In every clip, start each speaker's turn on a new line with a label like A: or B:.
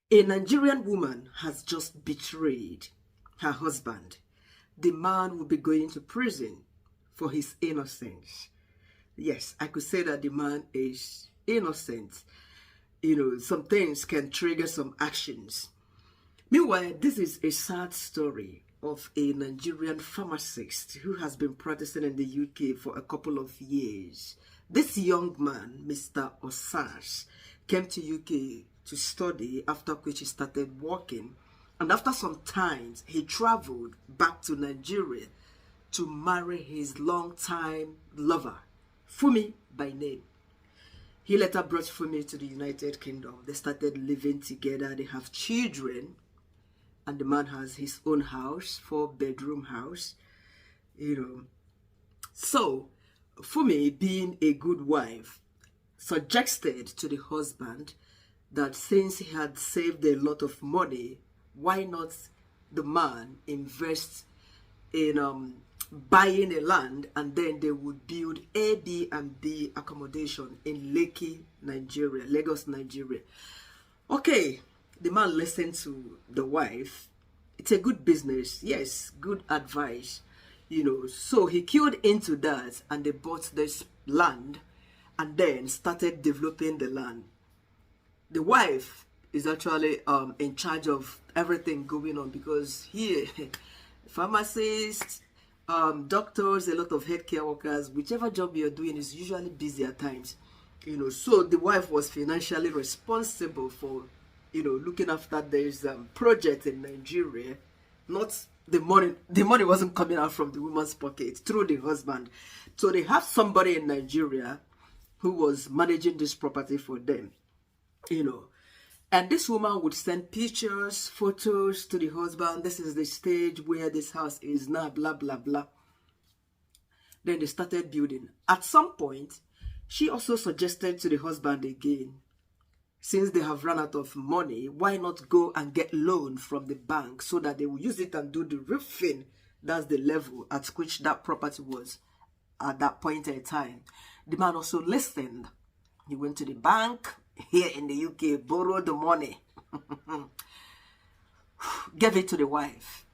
A: A Nigerian woman has just betrayed her husband. The man will be going to prison for his innocence. Yes, I could say that the man is innocent. Some things can trigger some actions. Meanwhile, this is a sad story of a Nigerian pharmacist who has been practicing in the UK for a couple of years. This young man, Mr. Osas, came to UK to study, after which he started working. And after some time, he traveled back to Nigeria to marry his longtime lover, Fumi by name. He later brought Fumi to the United Kingdom. They started living together. They have children. And the man has his own house, 4-bedroom house. So, Fumi, being a good wife, suggested to the husband that since he had saved a lot of money, why not the man invest in buying a land, and then they would build A, B, and B accommodation in Lekki, Nigeria, Lagos, Nigeria. Okay, the man listened to the wife. It's a good business, yes, good advice, So he keyed into that, and they bought this land, and then started developing the land. The wife is actually in charge of everything going on, because here, pharmacists, doctors, a lot of healthcare workers, whichever job you're doing is usually busy at times. So the wife was financially responsible for, looking after this project in Nigeria. Not the money wasn't coming out from the woman's pocket, through the husband. So they have somebody in Nigeria who was managing this property for them, And this woman would send pictures, photos to the husband. This is the stage where this house is now, blah, blah, blah. Then they started building. At some point, she also suggested to the husband again, since they have run out of money, why not go and get loan from the bank so that they will use it and do the roofing? That's the level at which that property was at that point in time. The man also listened. He went to the bank here in the UK, borrowed the money, gave it to the wife.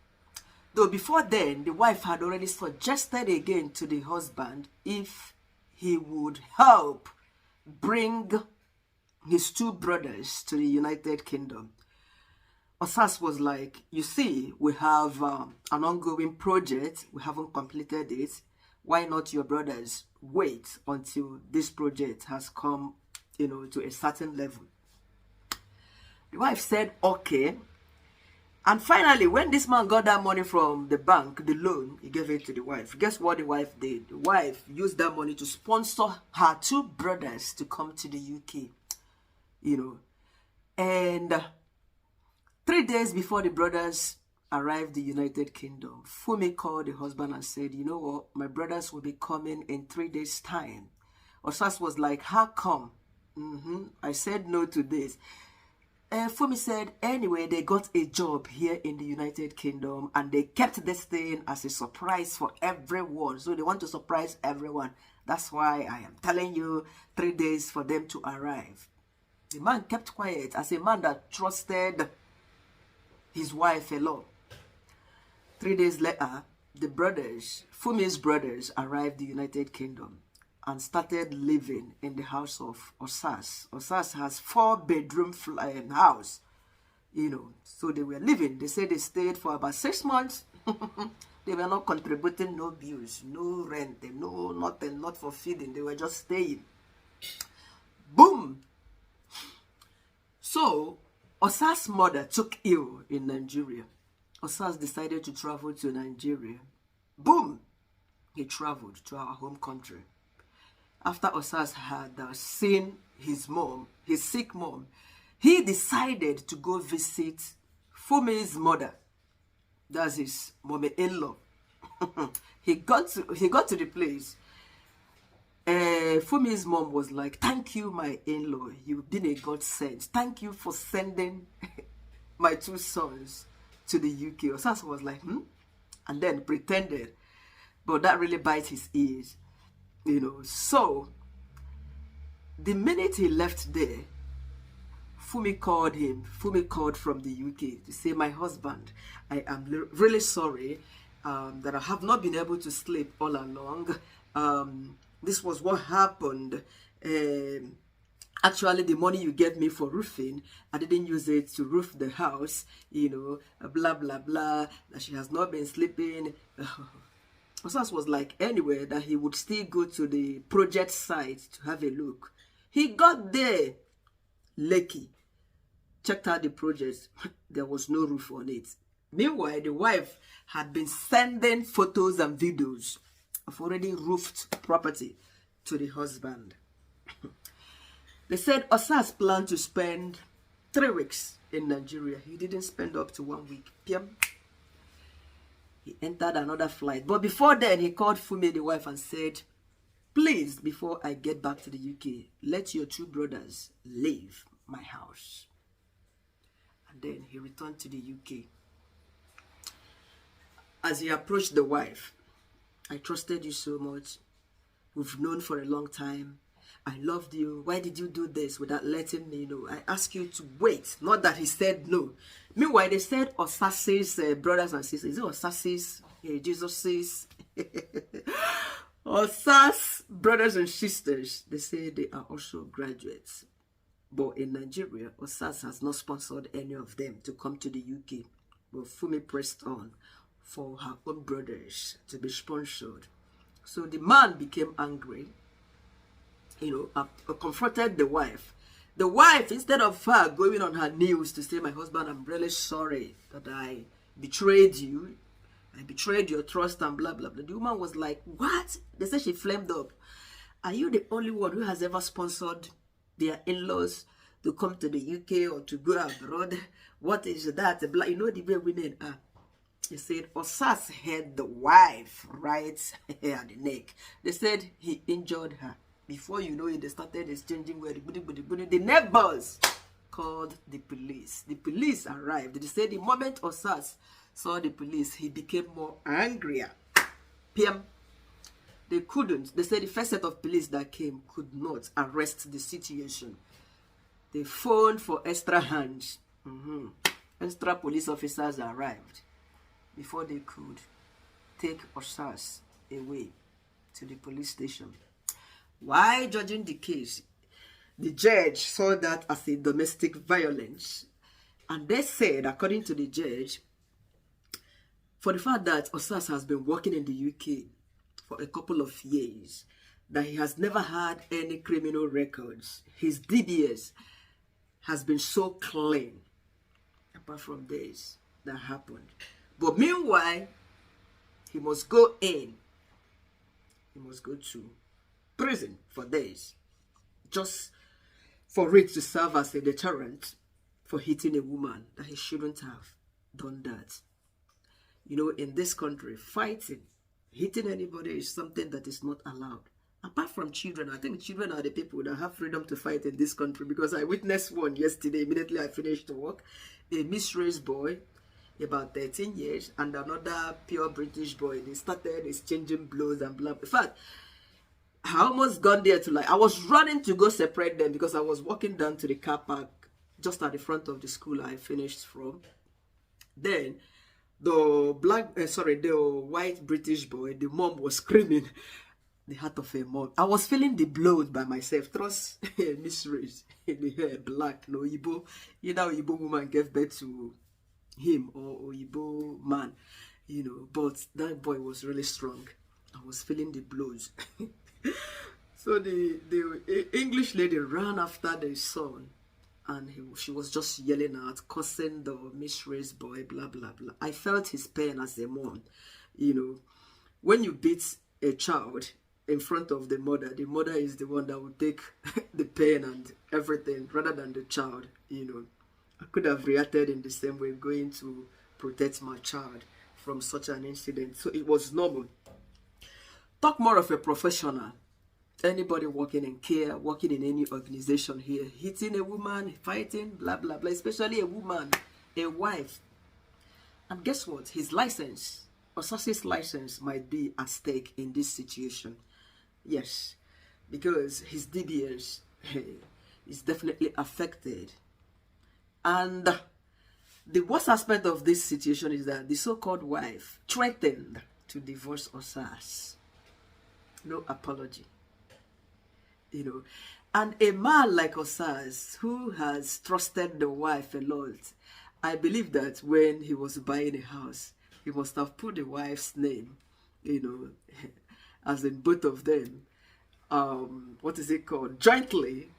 A: Though before then, the wife had already suggested again to the husband if he would help bring his 2 brothers to the United Kingdom. Osas was like, you see, we have an ongoing project. We haven't completed it. Why not your brothers wait until this project has come, to a certain level? The wife said, okay. And finally, when this man got that money from the bank, the loan, he gave it to the wife. Guess what the wife did? The wife used that money to sponsor her 2 brothers to come to the UK. And 3 days before the brothers arrived in the United Kingdom, Fumi called the husband and said, you know what, my brothers will be coming in 3 days' time. Osas was like, how come? I said no to this. Fumi said, anyway, they got a job here in the United Kingdom, and they kept this thing as a surprise for everyone. So they want to surprise everyone. That's why I am telling you 3 days for them to arrive. The man kept quiet as a man that trusted his wife a lot. 3 days later, the brothers, Fumi's brothers, arrived in the United Kingdom and started living in the house of Osas. Osas has 4-bedroom house, So they were living. They said they stayed for about 6 months. They were not contributing no bills, no rent, no nothing, not for feeding. They were just staying. Boom! So, Osas' mother took ill in Nigeria. Osas decided to travel to Nigeria. Boom! He traveled to our home country. After Osas had seen his mom, his sick mom, he decided to go visit Fumi's mother. That's his mother-in-law. He got to the place. Fumi's mom was like, thank you, my in-law. You've been a godsend. Thank you for sending my 2 sons to the UK. Osas was like, and then pretended. But that really bites his ears. So, the minute he left there, Fumi called him. Fumi called from the UK to say, my husband, I am really sorry that I have not been able to sleep all along. This was what happened. Actually, the money you gave me for roofing, I didn't use it to roof the house, you know, blah, blah, blah, that she has not been sleeping. Osas was like, anyway, that he would still go to the project site to have a look. He got there, lucky, checked out the project. There was no roof on it. Meanwhile, the wife had been sending photos and videos of already roofed property to the husband. They said Osas planned to spend 3 weeks in Nigeria. He didn't spend up to 1 week. Piam. He entered another flight. But before then, he called Fumi, the wife, and said, please, before I get back to the UK, let your 2 brothers leave my house. And then he returned to the UK. As he approached the wife, I trusted you so much. We've known for a long time. I loved you. Why did you do this without letting me know? I asked you to wait. Not that he said no. Meanwhile, they said Osas's brothers and sisters. Is it Osas's? Jesus's? Osas brothers and sisters. They say they are also graduates. But in Nigeria, Osas has not sponsored any of them to come to the UK. But Fumi pressed on for her own brothers to be sponsored. So the man became angry. You know, confronted the wife. The wife, instead of her going on her knees to say, my husband, I'm really sorry that I betrayed you. I betrayed your trust and blah, blah, blah. The woman was like, what? They said she flamed up. Are you the only one who has ever sponsored their in-laws to come to the UK or to go abroad? What is that? You know the way women are. He said, Osas had the wife right here at the neck. They said he injured her. Before you know it, they started exchanging where the neighbors called the police. The police arrived. They said the moment Osas saw the police, he became more angrier. PM. They couldn't. They said the first set of police that came could not arrest the situation. They phoned for extra hands. Extra police officers arrived before they could take Osas away to the police station. While judging the case, the judge saw that as a domestic violence. And they said, according to the judge, for the fact that Osas has been working in the UK for a couple of years, that he has never had any criminal records. His DBS has been so clean, apart from this that happened. But meanwhile, he must go in. He must go to prison for days, just for it to serve as a deterrent for hitting a woman, that he shouldn't have done that. You know, in this country, hitting anybody is something that is not allowed. Apart from children, I think children are the people that have freedom to fight in this country, because I witnessed one yesterday, immediately I finished work. A misraised boy, about 13 years, and another pure British boy. They started exchanging blows and blah. In fact, I almost gone there to like, I was running to go separate them because I was walking down to the car park just at the front of the school I finished from. Then the white British boy, the mom was screaming. The heart of a mom. I was feeling the blows by myself. Trust misrace in the hair, black, no Igbo. Either Igbo woman gave birth to him or Igbo man, you know. But that boy was really strong. I was feeling the blows. So the English lady ran after the son, and she was just yelling out, cursing the misraised boy, blah, blah, blah. I felt his pain as a mom. You know, when you beat a child in front of the mother is the one that will take the pain and everything rather than the child, you know. I could have reacted in the same way, going to protect my child from such an incident. So it was normal. Talk more of a professional. Anybody working in care, working in any organization here, hitting a woman, fighting, blah, blah, blah, especially a woman, a wife. And guess what? His license, Osas's license, might be at stake in this situation. Yes, because his DBS is definitely affected And the worst aspect of this situation is that the so-called wife threatened to divorce Osas. No apology. You know, and a man like Osas, who has trusted the wife a lot, I believe that when he was buying a house, he must have put the wife's name, you know, as in both of them, what is it called, jointly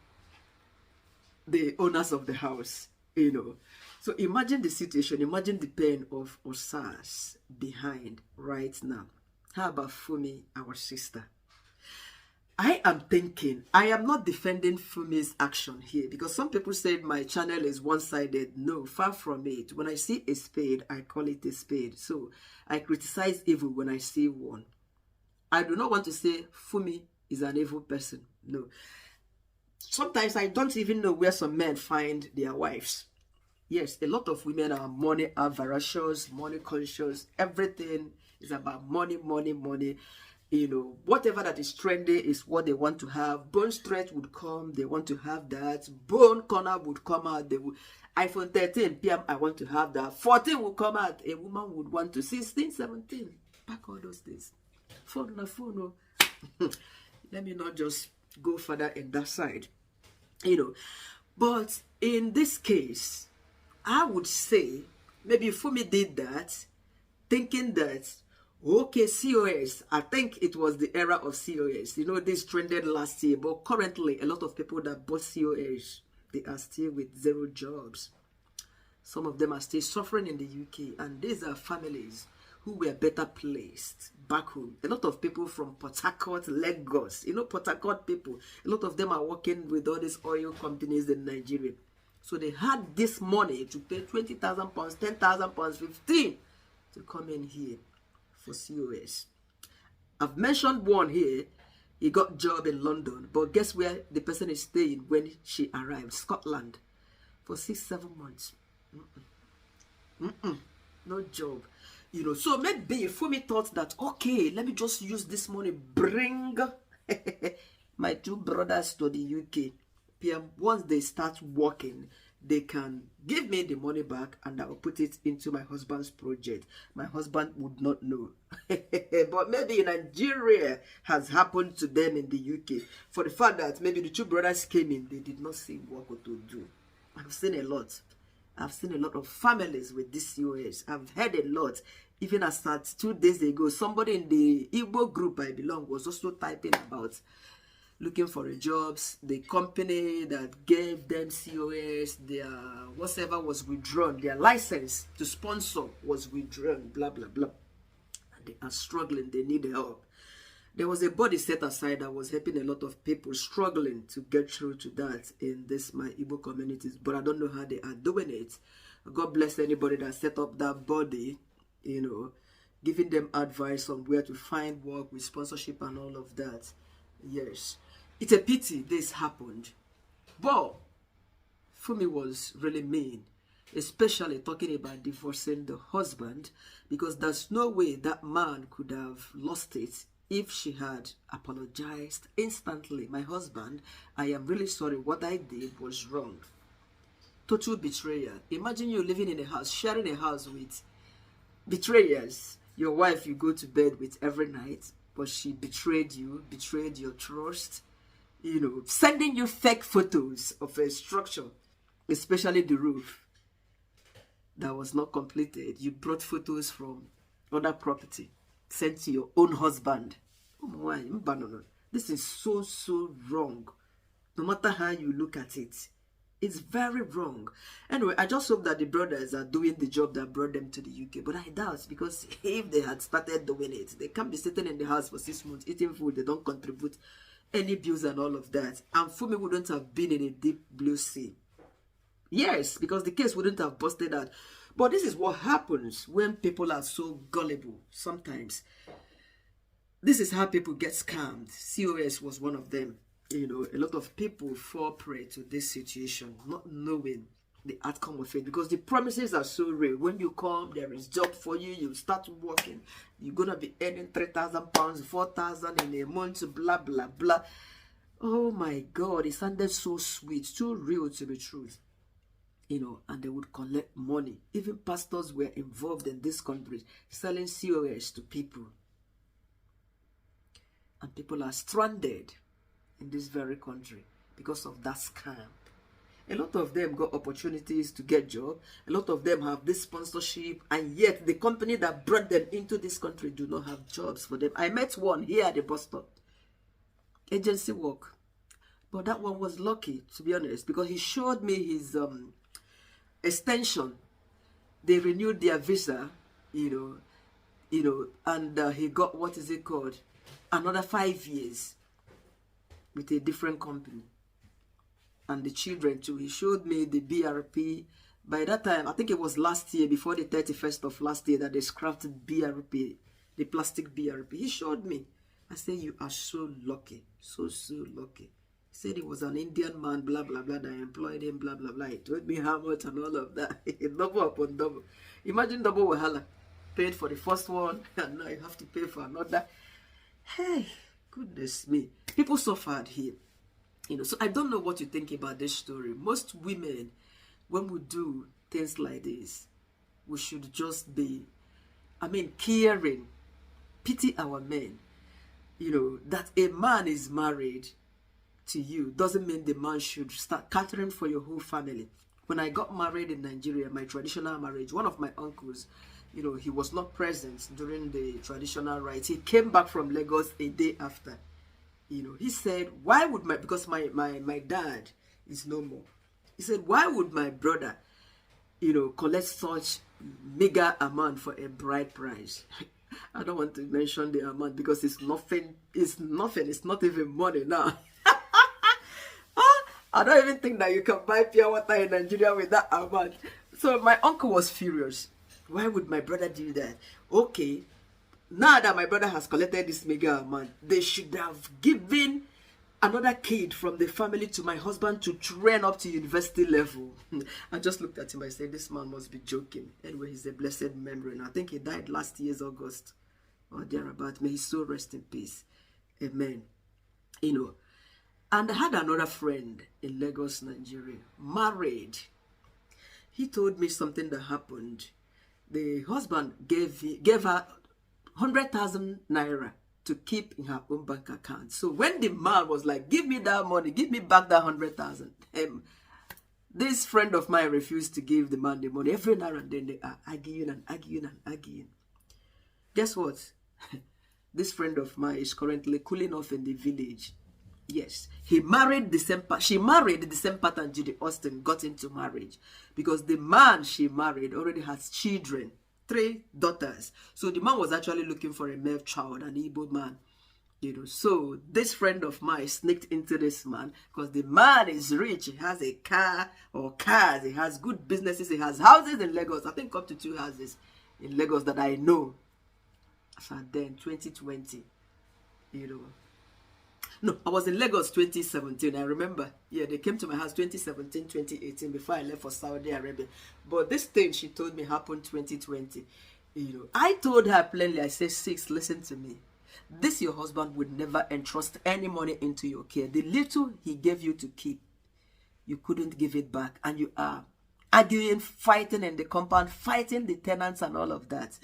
A: the owners of the house, you know. So imagine the situation, imagine the pain of Osas behind right now. How about Fumi, our sister? I am thinking, I am not defending Fumi's action here, because some people say my channel is one-sided. No, far from it. When I see a spade, I call it a spade. So I criticize evil when I see one. I do not want to say Fumi is an evil person. No. Sometimes I don't even know where some men find their wives. Yes, a lot of women are money avaricious, money conscious. Everything is about money, money, money. You know, whatever that is trendy is what they want to have. Bone stretch would come, they want to have that. Bone corner would come out, they would. iPhone 13 PM, I want to have that. 14 will come out, a woman would want to. 16, 17, pack all those things. Phone na phone. Let me not just go further in that side. You know, but in this case, I would say maybe Fumi did that, thinking that, okay, COS, I think it was the era of COS. You know, this trended last year, but currently a lot of people that bought COS, they are still with 0 jobs. Some of them are still suffering in the UK, and these are families who were better placed back home. A lot of people from Port Harcourt, Lagos, you know, Port Harcourt people, a lot of them are working with all these oil companies in Nigeria. So they had this money to pay £20,000, £10,000, 15 to come in here for COS. I've mentioned one here. He got job in London, but guess where the person is staying when she arrived? Scotland, for 6-7 months. No job. You know, so maybe Fumi thought that, okay, let me just use this money, bring my 2 brothers to the UK. PM, once they start working, they can give me the money back and I will put it into my husband's project. My husband would not know. But maybe in Nigeria has happened to them in the UK. For the fact that maybe the 2 brothers came in, they did not see what to do. I've seen a lot. I've seen a lot of families with this COS. I've heard a lot. Even as at 2 days ago, somebody in the Igbo group I belong was also typing about looking for a jobs. The company that gave them COS, their whatever was withdrawn, their license to sponsor was withdrawn, blah, blah, blah. And they are struggling, they need help. There was a body set aside that was helping a lot of people struggling to get through to that in this my Igbo communities, but I don't know how they are doing it. God bless anybody that set up that body, you know, giving them advice on where to find work with sponsorship and all of that. Yes, it's a pity this happened, but Fumi was really mean, especially talking about divorcing the husband, because there's no way that man could have lost it if she had apologized instantly. My husband, I am really sorry, what I did was wrong. Total betrayal. Imagine you living in a house, sharing a house with betrayers. Your wife you go to bed with every night, but she betrayed you, betrayed your trust, you know, sending you fake photos of a structure, especially the roof that was not completed. You brought photos from other property, sent to your own husband. Oh my, this is so wrong. No matter how you look at it, it's very wrong. Anyway, I just hope that the brothers are doing the job that brought them to the UK. But I doubt, because if they had started doing it, they can't be sitting in the house for 6 months eating food. They don't contribute any bills and all of that. And Fumi wouldn't have been in a deep blue sea. Yes, because the case wouldn't have busted out. But this is what happens when people are so gullible sometimes. This is how people get scammed. COS was one of them. You know, a lot of people fall prey to this situation, not knowing the outcome of it, because the promises are so real. When you come, there is job for you, you start working, you're going to be earning £3,000, 4,000 in a month, blah, blah, blah. Oh my God, it sounded so sweet, too real to be true. and they would collect money. Even pastors were involved in this country, selling COS to people. And people are stranded in this very country because of that scam. A lot of them got opportunities to get jobs. A lot of them have this sponsorship, and yet the company that brought them into this country do not have jobs for them. I met one here at the bus stop. Agency work. But that one was lucky, to be honest, because he showed me his extension. They renewed their visa, and he got, what is it called? Another 5 years with a different company. And the children too. He showed me the BRP. By that time, I think it was last year, before the 31st of last year, that they scrapped BRP, the plastic BRP. He showed me. I said, you are so lucky. So lucky. He said he was an Indian man, blah, blah, blah, that I employed him, blah, blah, blah. He told me how much and all of that. Double upon double. Imagine double wahala. Paid for the first one, and now you have to pay for another. Hey, goodness me. People suffered here. So I don't know what you think about this story. Most women, when we do things like this, we should just be, caring, pity our men. That a man is married to you doesn't mean the man should start catering for your whole family. When I got married in Nigeria, my traditional marriage, one of my uncles, he was not present during the traditional rites. He came back from Lagos a day after. He said, why would because my dad is no more. He said, why would my brother, collect such mega amount for a bride price? I don't want to mention the amount because it's nothing. It's not even money now. I don't even think that you can buy pure water in Nigeria with that amount. So my uncle was furious. Why would my brother do that? Okay. Now that my brother has collected this mega amount, they should have given another kid from the family to my husband to train up to university level. I just looked at him. I said, this man must be joking. Anyway, he's a blessed memory. And I think he died last year's August or thereabout. May his soul rest in peace. Amen. And I had another friend in Lagos, Nigeria, married. He told me something that happened. The husband gave her 100,000 naira to keep in her own bank account. So when the man was like, give me that money, give me back that 100,000, this friend of mine refused to give the man the money. Every now and then they are arguing. Guess what? This friend of mine is currently cooling off in the village. Yes, she married the same pattern Judy Austin got into marriage, because the man she married already has children. 3 daughters. So the man was actually looking for a male child, an Igbo man. So this friend of mine sneaked into this man because the man is rich. He has a car or cars. He has good businesses. He has houses in Lagos. I think up to 2 houses in Lagos that I know. So then 2020, No, I was in Lagos 2017. I remember. Yeah, they came to my house 2017, 2018 before I left for Saudi Arabia. But this thing she told me happened 2020. I told her plainly, I said, sis, listen to me. This your husband would never entrust any money into your care. The little he gave you to keep, you couldn't give it back. And you are arguing, fighting in the compound, fighting the tenants and all of that.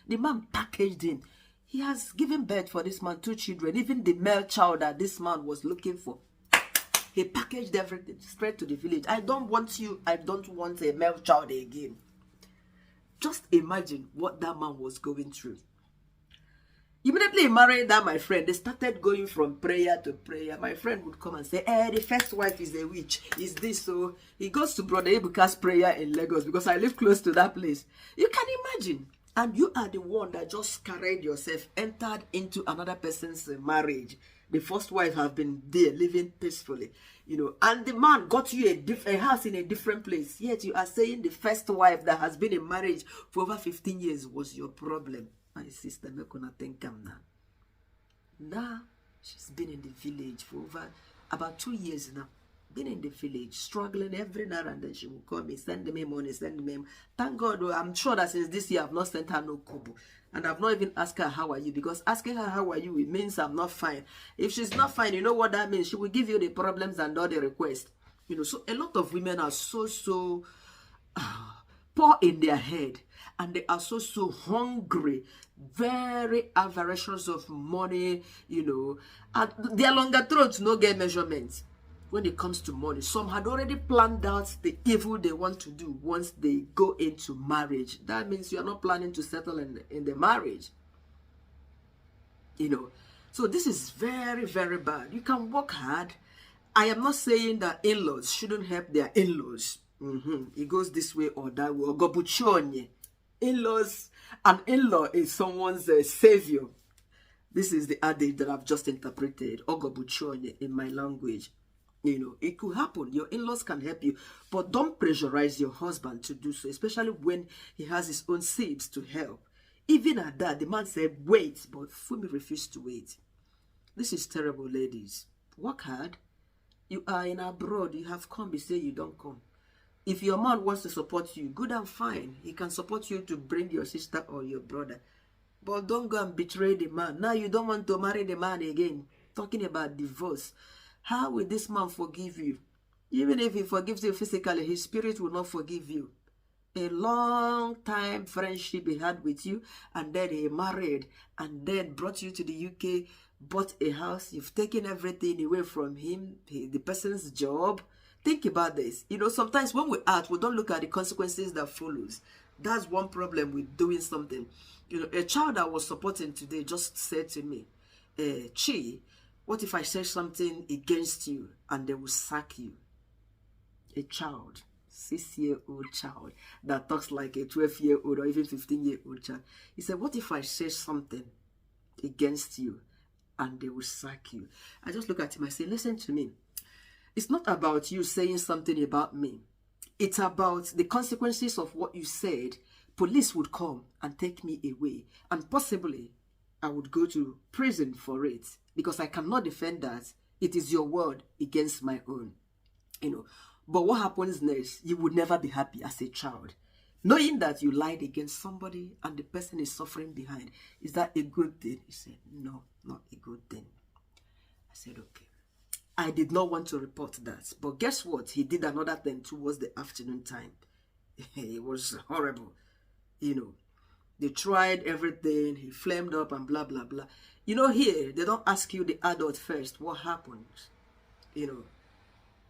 A: The man packaged in. He has given birth for this man 2 children, even the male child that this man was looking for. He packaged everything, spread to the village. I don't want a male child again. Just imagine what that man was going through. Immediately he married that my friend. They started going from prayer to prayer. My friend would come and say, the first wife is a witch. Is this so? He goes to Brother Ebuka's prayer in Lagos because I live close to that place. You can imagine. And you are the one that just carried yourself, entered into another person's marriage. The first wife have been there, living peacefully, and the man got you a house in a different place. Yet you are saying the first wife that has been in marriage for over 15 years was your problem. My sister, me gonna think I'm now. Now, she's been in the village for over about 2 years now. Been in the village, struggling every now and then. She will call me, send me money, send me. Thank God, I'm sure that since this year, I've not sent her no kobo. And I've not even asked her, how are you? Because asking her, how are you, it means I'm not fine. If she's not fine, you know what that means? She will give you the problems and all the requests. So a lot of women are so pour in their head, and they are so hungry, very avaricious of money, you know, and their longer throats no get measurements when it comes to money. Some had already planned out the evil they want to do once they go into marriage. That means you are not planning to settle in the marriage, you know. So this is very, very bad. You can work hard. I am not saying that in-laws shouldn't help their in-laws. It goes this way or that way. Gobuchonye. In-laws, an in-law is someone's savior. This is the adage that I've just interpreted. Ogobuchonye in my language. You know, it could happen. Your in-laws can help you, but don't pressurize your husband to do so, especially when he has his own seeds to help. Even at that, the man said, wait, but Fumi refused to wait. This is terrible, ladies. Work hard. You are in abroad. You have come. You say you don't come. If your man wants to support you, good and fine. He can support you to bring your sister or your brother. But don't go and betray the man. Now you don't want to marry the man again. Talking about divorce. How will this man forgive you? Even if he forgives you physically, his spirit will not forgive you. A long time friendship he had with you, and then he married, and then brought you to the UK, bought a house. You've taken everything away from him, the person's job. Think about this. You know, sometimes when we act, we don't look at the consequences that follows. That's one problem with doing something. You know, a child I was supporting today just said to me, Chi, what if I say something against you and they will sack you? A child, 6-year-old child that talks like a 12-year-old or even 15-year-old child. He said, what if I say something against you and they will sack you? I just look at him, I say, listen to me. It's not about you saying something about me. It's about the consequences of what you said. Police would come and take me away, and possibly I would go to prison for it, because I cannot defend that. It is your word against my own, you know. But what happens next? You would never be happy as a child, knowing that you lied against somebody and the person is suffering behind. Is that a good thing? He said, no, not a good thing. I said, okay. I did not want to report that, but guess what? He did another thing towards the afternoon time. It was horrible, you know. They tried everything. He flamed up and blah, blah, blah. You know, here, they don't ask you, the adult, first, what happened. You know,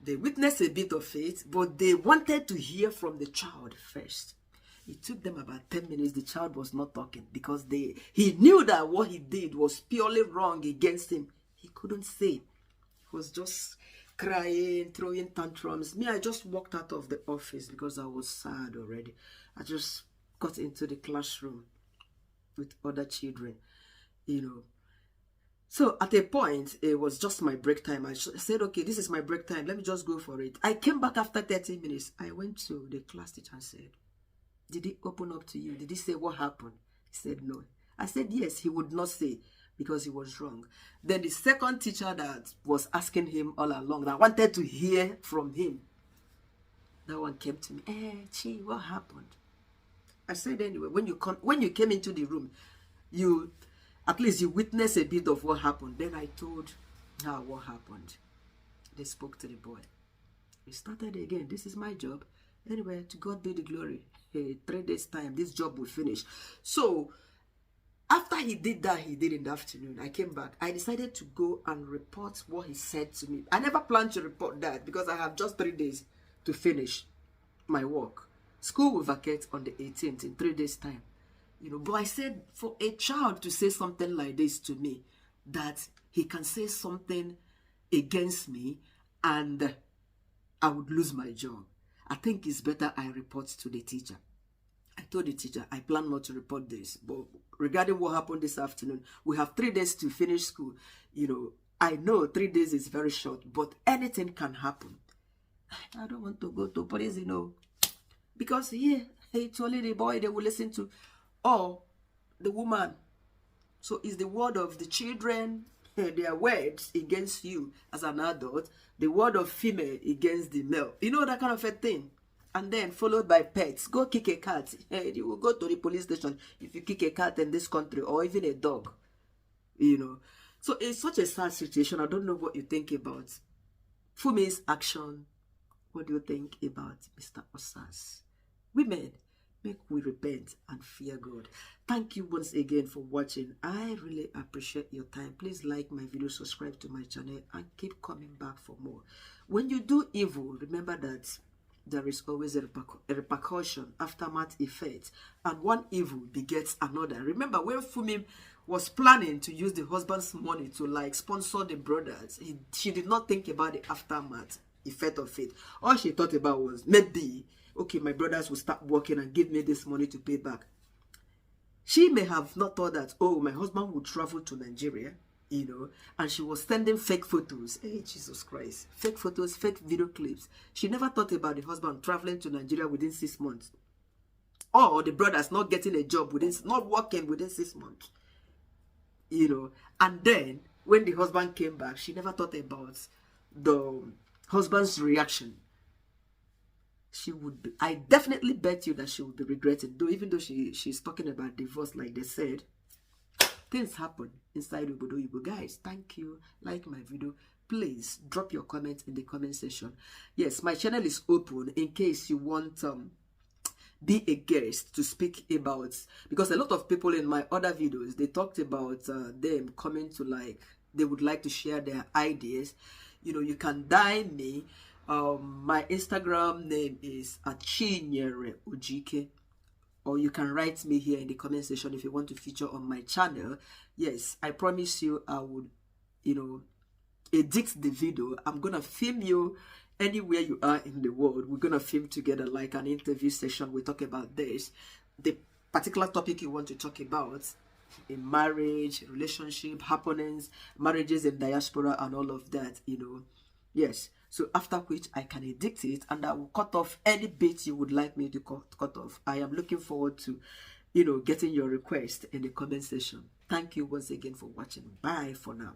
A: they witnessed a bit of it, but they wanted to hear from the child first. It took them about 10 minutes. The child was not talking because he knew that what he did was purely wrong against him. He couldn't say. He was just crying, throwing tantrums. Me, I just walked out of the office because I was sad already. I just got into the classroom with other children, you know. So at a point, it was just my break time. I said, okay, this is my break time. Let me just go for it. I came back after 30 minutes. I went to the class teacher and said, did he open up to you? Did he say what happened? He said, no. I said, yes, he would not say because he was wrong. Then the second teacher that was asking him all along, that wanted to hear from him, that one came to me, Chi, what happened? I said, anyway, when you came into the room, at least you witnessed a bit of what happened. Then I told her what happened. They spoke to the boy. We started again. This is my job. Anyway, to God be the glory. 3 days time, this job will finish. So after he did that, he did in the afternoon. I came back. I decided to go and report what he said to me. I never planned to report that because I have just 3 days to finish my work. School will vacate on the 18th in 3 days time. You know, but I said, for a child to say something like this to me, that he can say something against me and I would lose my job, I think it's better I report to the teacher. I told the teacher, I plan not to report this, but regarding what happened this afternoon, we have 3 days to finish school. You know, I know 3 days is very short, but anything can happen. I don't want to go to police, you know, because here, it's only the boy they will listen to, or the woman. So it's the word of the children, their words against you as an adult, the word of female against the male. You know, that kind of a thing. And then followed by pets. Go kick a cat. You will go to the police station if you kick a cat in this country, or even a dog. You know. So it's such a sad situation. I don't know what you think about Fumi's action. What do you think about Mr. Osas? Women, make we repent and fear God. Thank you once again for watching. I really appreciate your time. Please like my video, subscribe to my channel, and keep coming back for more. When you do evil, remember that there is always a repercussion, aftermath effect, and one evil begets another. Remember when Fumi was planning to use the husband's money to like sponsor the brothers, she did not think about the aftermath effect of it. All she thought about was, maybe, okay, my brothers will start working and give me this money to pay back. She may have not thought that, oh, my husband will travel to Nigeria, you know, and she was sending fake photos. Hey, Jesus Christ. Fake photos, fake video clips. She never thought about the husband traveling to Nigeria within 6 months. Or the brothers not getting a job not working within 6 months. You know, and then when the husband came back, she never thought about the husband's reaction. She would be, I definitely bet you that she would be regretting, though, even though she's talking about divorce, like they said. Things happen inside Obodo Igbo. Guys, thank you. Like my video. Please drop your comments in the comment section. Yes, my channel is open in case you want be a guest to speak about, because a lot of people in my other videos, they talked about them coming to, like, they would like to share their ideas. You know, you can dine me. My Instagram name is Achinyere Ojike, or you can write me here in the comment section if you want to feature on my channel. Yes, I promise you I would, you know, edit the video. I'm gonna film you anywhere you are in the world. We're gonna film together like an interview session. We talk about this, the particular topic you want to talk about in marriage, relationship, happenings, marriages in diaspora, and all of that, you know. Yes, so after which I can edit it and I will cut off any bits you would like me to cut off. I am looking forward to, you know, getting your request in the comment section. Thank you once again for watching. Bye for now.